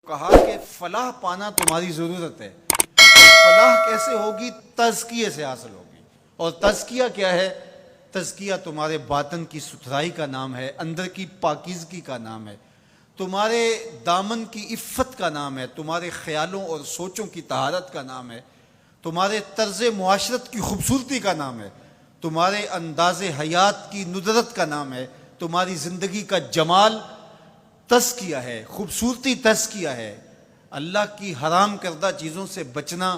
کہا کہ فلاح پانا تمہاری ضرورت ہے. فلاح کیسے ہوگی؟ تزکیے سے حاصل ہوگی. اور تزکیہ کیا ہے؟ تزکیہ تمہارے باطن کی ستھرائی کا نام ہے، اندر کی پاکیزگی کا نام ہے، تمہارے دامن کی عفت کا نام ہے، تمہارے خیالوں اور سوچوں کی طہارت کا نام ہے، تمہارے طرز معاشرت کی خوبصورتی کا نام ہے، تمہارے انداز حیات کی ندرت کا نام ہے، تمہاری زندگی کا جمال تزکیہ ہے، خوبصورتی تزکیہ ہے. اللہ کی حرام کردہ چیزوں سے بچنا،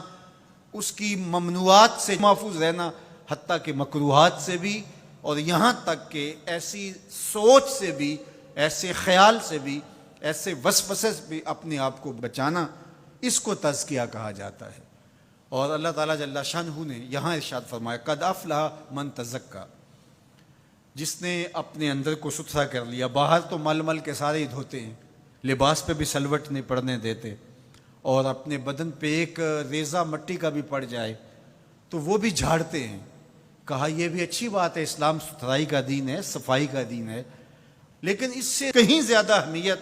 اس کی ممنوعات سے محفوظ رہنا، حتیٰ کہ مکروہات سے بھی، اور یہاں تک کہ ایسی سوچ سے بھی، ایسے خیال سے بھی، ایسے وسوسے سے بھی اپنے آپ کو بچانا، اس کو تزکیہ کہا جاتا ہے. اور اللہ تعالیٰ جل شانہ نے یہاں ارشاد فرمایا قد افلح من تزکا، جس نے اپنے اندر کو ستھرا کر لیا. باہر تو مل مل کے سارے ہی دھوتے ہیں، لباس پہ بھی سلوٹ نہیں پڑنے دیتے، اور اپنے بدن پہ ایک ریزہ مٹی کا بھی پڑ جائے تو وہ بھی جھاڑتے ہیں. کہا یہ بھی اچھی بات ہے، اسلام ستھرائی کا دین ہے، صفائی کا دین ہے، لیکن اس سے کہیں زیادہ اہمیت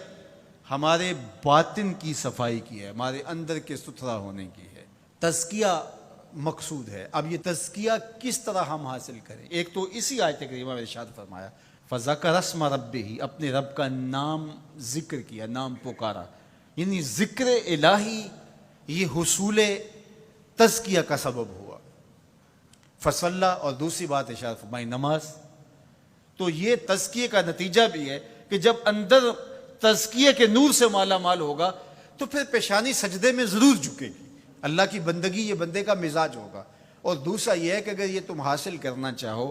ہمارے باطن کی صفائی کی ہے، ہمارے اندر کے ستھرا ہونے کی ہے. تزکیہ مقصود ہے. اب یہ تزکیہ کس طرح ہم حاصل کریں؟ ایک تو اسی آیت کریمہ میں ارشاد فرمایا فَذَكَرَ اسْمَ رَبِّهِ، اپنے رب کا نام ذکر کیا، نام پکارا، یعنی ذکر الہی یہ حصول تزکیہ کا سبب ہوا. فصلہ، اور دوسری بات ارشاد فرمائی نماز. تو یہ تزکیے کا نتیجہ بھی ہے کہ جب اندر تزکیے کے نور سے مالا مال ہوگا تو پھر پیشانی سجدے میں ضرور جھکے گی. اللہ کی بندگی یہ بندے کا مزاج ہوگا. اور دوسرا یہ ہے کہ اگر یہ تم حاصل کرنا چاہو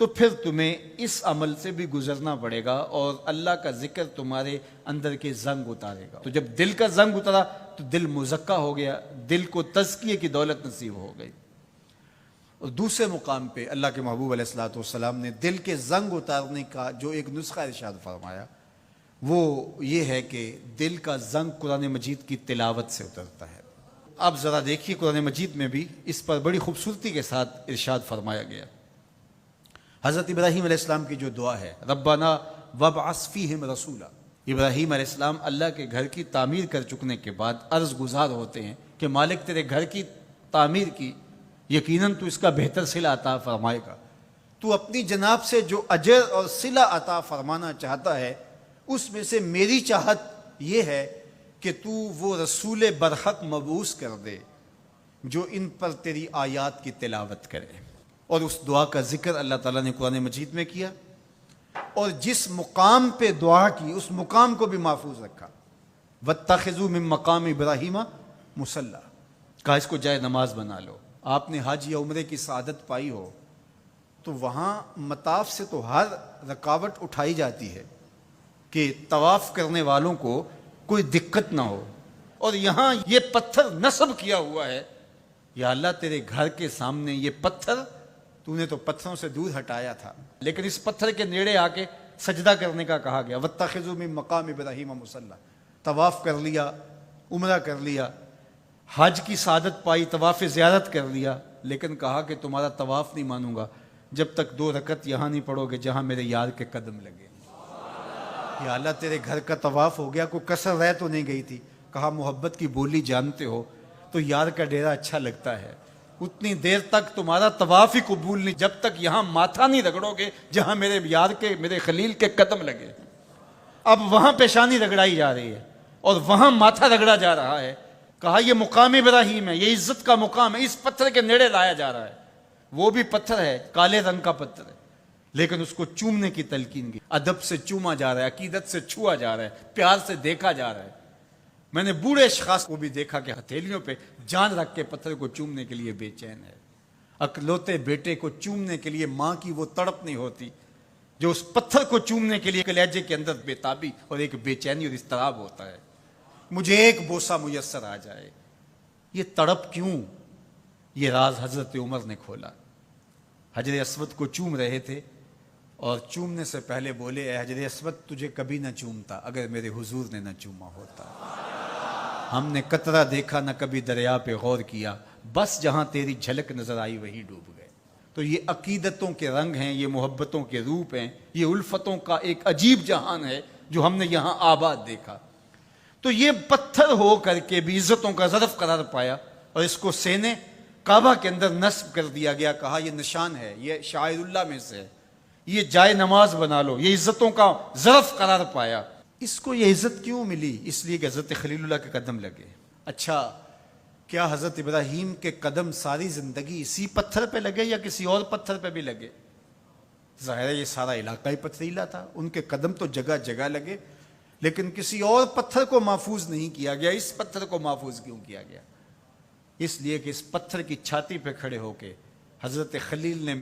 تو پھر تمہیں اس عمل سے بھی گزرنا پڑے گا، اور اللہ کا ذکر تمہارے اندر کے زنگ اتارے گا. تو جب دل کا زنگ اترا تو دل مزکا ہو گیا، دل کو تزکیے کی دولت نصیب ہو گئی. اور دوسرے مقام پہ اللہ کے محبوب علیہ الصلوۃ والسلام نے دل کے زنگ اتارنے کا جو ایک نسخہ ارشاد فرمایا وہ یہ ہے کہ دل کا زنگ قرآن مجید کی تلاوت سے اترتا ہے. اب ذرا دیکھیے قرآن مجید میں بھی اس پر بڑی خوبصورتی کے ساتھ ارشاد فرمایا گیا. حضرت ابراہیم علیہ السلام کی جو دعا ہے ربنا وابعث فیہم رسولا، ابراہیم علیہ السلام اللہ کے گھر کی تعمیر کر چکنے کے بعد عرض گزار ہوتے ہیں کہ مالک تیرے گھر کی تعمیر کی، یقیناً تو اس کا بہتر صلہ عطا فرمائے گا. تو اپنی جناب سے جو اجر اور صلہ عطا فرمانا چاہتا ہے اس میں سے میری چاہت یہ ہے کہ تو وہ رسول برحق مبعوث کر دے جو ان پر تیری آیات کی تلاوت کرے. اور اس دعا کا ذکر اللہ تعالیٰ نے قرآن مجید میں کیا، اور جس مقام پہ دعا کی اس مقام کو بھی محفوظ رکھا. وَاتَّخِذُوا مِن مَقَامِ إِبْرَاهِيمَ مُصَلَّى، کہا اس کو جائے نماز بنا لو. آپ نے حج یا عمرے کی سعادت پائی ہو تو وہاں مطاف سے تو ہر رکاوٹ اٹھائی جاتی ہے کہ طواف کرنے والوں کو کوئی دقت نہ ہو، اور یہاں یہ پتھر نصب کیا ہوا ہے. یا اللہ تیرے گھر کے سامنے یہ پتھر تو نے تو پتھروں سے دور ہٹایا تھا، لیکن اس پتھر کے نیڑے آ کے سجدہ کرنے کا کہا گیا. وَاتَّخِذُوا مِن مَقَامِ إِبْرَاهِيمَ مُصَلَّى، طواف کر لیا، عمرہ کر لیا، حج کی سعادت پائی، طواف زیارت کر لیا، لیکن کہا کہ تمہارا طواف نہیں مانوں گا جب تک 2 رکعت یہاں نہیں پڑھو گے جہاں میرے یار کے قدم لگے. یا اللہ تیرے گھر کا طواف ہو گیا، کوئی کسر رہ تو نہیں گئی تھی. کہا محبت کی بولی جانتے ہو تو یار کا ڈیرا اچھا لگتا ہے، اتنی دیر تک تمہارا طواف ہی قبول نہیں جب تک یہاں ماتھا نہیں رگڑو گے جہاں میرے یار کے، میرے خلیل کے قدم لگے. اب وہاں پیشانی رگڑائی جا رہی ہے اور وہاں ماتھا رگڑا جا رہا ہے. کہا یہ مقام ابراہیم ہے، یہ عزت کا مقام ہے، اس پتھر کے نیڑے لایا جا رہا ہے. وہ بھی پتھر ہے، کالے رنگ کا پتھر ہے، لیکن اس کو چومنے کی تلقین کی، ادب سے چوما جا رہا ہے، عقیدت سے چھوا جا رہا ہے، پیار سے دیکھا جا رہا ہے. میں نے بوڑھے اشخاص کو بھی دیکھا کہ ہتھیلیوں پہ جان رکھ کے پتھر کو چومنے کے لیے بے چین ہے. اکلوتے بیٹے کو چومنے کے لیے ماں کی وہ تڑپ نہیں ہوتی جو اس پتھر کو چومنے کے لیے کلیجے کے اندر بےتابی اور ایک بے چینی اور اضطراب ہوتا ہے. مجھے ایک بوسہ میسر آ جائے. یہ تڑپ کیوں؟ یہ راز حضرت عمر نے کھولا. حجر اسود کو چوم رہے تھے اور چومنے سے پہلے بولے اے حجر اسود تجھے کبھی نہ چومتا اگر میرے حضور نے نہ چوما ہوتا. ہم نے قطرہ دیکھا نہ کبھی دریا پہ غور کیا، بس جہاں تیری جھلک نظر آئی وہی ڈوب گئے. تو یہ عقیدتوں کے رنگ ہیں، یہ محبتوں کے روپ ہیں، یہ الفتوں کا ایک عجیب جہان ہے جو ہم نے یہاں آباد دیکھا. تو یہ پتھر ہو کر کے بھی عزتوں کا ظرف قرار پایا اور اس کو سینے کعبہ کے اندر نصب کر دیا گیا. کہا یہ نشان ہے, یہ شاعر اللہ میں سے ہے, یہ جائے نماز بنا لو. یہ عزتوں کا ظرف قرار پایا. اس کو یہ عزت کیوں ملی؟ اس لیے کہ حضرت خلیل اللہ کے قدم لگے. اچھا, کیا حضرت ابراہیم کے قدم ساری زندگی اسی پتھر پہ لگے یا کسی اور پتھر پہ بھی لگے؟ ظاہر ہے یہ سارا علاقہ ہی پتھریلا تھا, ان کے قدم تو جگہ جگہ لگے, لیکن کسی اور پتھر کو محفوظ نہیں کیا گیا. اس پتھر کو محفوظ کیوں کیا گیا؟ اس لیے کہ اس پتھر کی چھاتی پہ کھڑے ہو کے حضرت خلیل نے